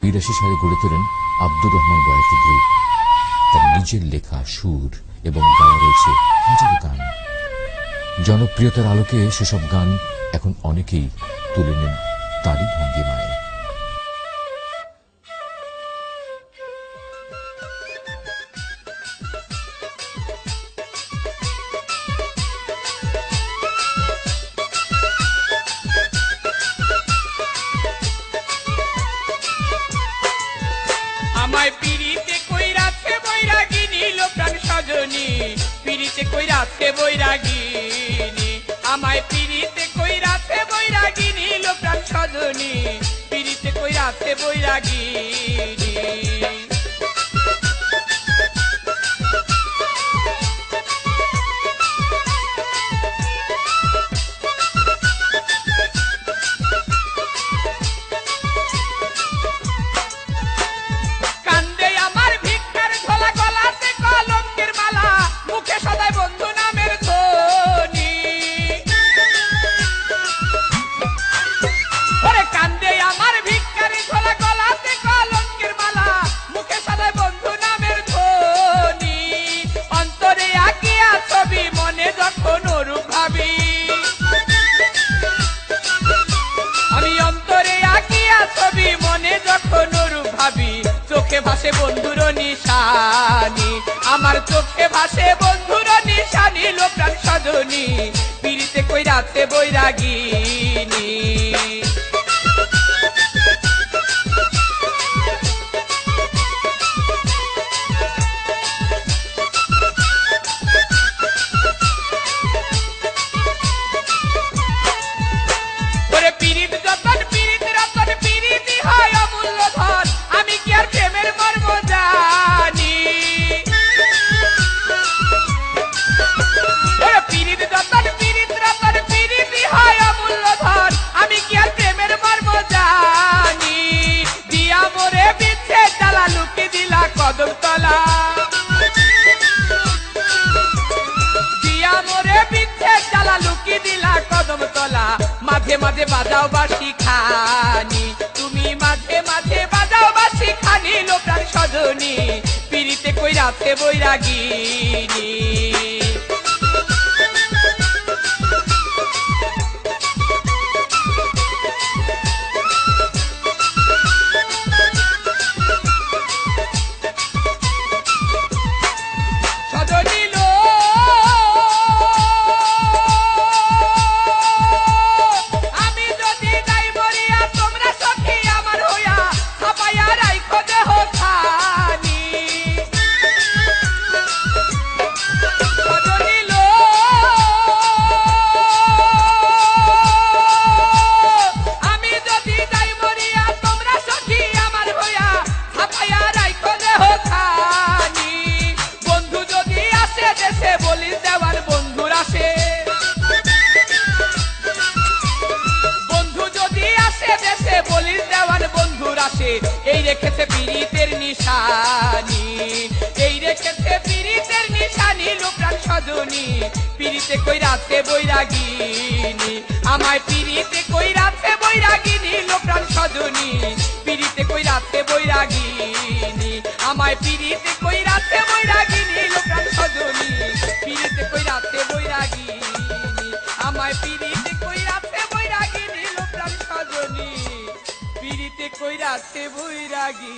82 সালে গড়ে তোলেন আব্দুর রহমান বয়াতি গ্রুপ। তার নিজের লেখা সুর এবং গাওয়া রয়েছে হাজারো গান। জনপ্রিয়তার আলোকে সেসব গান এখন অনেকেই তুলে নেন তারই ভঙ্গিমায়। আমায় পিড়িতে কইরাছে বৈরাগিনী লোপ্রাণ সজনী, পিড়িতে কইরাছে বৈরাগিনী। আমায় পিড়িতে কইরাছে বৈরাগিনী লোপ্রাণ সজনী, পিড়িতে কইরাছে বৈরাগিনী। চোখে ভাসে বন্ধুর নিশানি, আমার চোখে ভাসে বন্ধুর নিশানি লোপ্রাণ সজনী, পিড়িতে কইরাছে বৈরাগিনী। মাঝে মাঝে বাজাও বাঁশি খানি, তুমি মাঝে মাঝে বাজাও বাঁশি খানি লোপ্রাণ সজনী, পিড়িতে কইরাছে বৈরাগিনী। এই রেখেছে পিড়িতের নিশানি, এই রেখেছে পিড়িতের নিশানি লোপ্রাণ সজনী, পিড়িতে কইরাছে বৈরাগিনী। আমায় পিড়িতে কইরাছে বৈরাগিনী লোপ্রাণ সজনী, পিড়িতে কইরাছে বৈরাগিনী। আমায় পিড়িতে কইরাছে বৈরাগিনী লোপ্রাণ সজনী, পিড়িতে কইরাছে বৈরাগিনী। আমায় পিড়িতে কইরাছে বৈরাগিনী লোপ্রাণ সজনী, পিড়িতে কইরাছে বৈরাগী।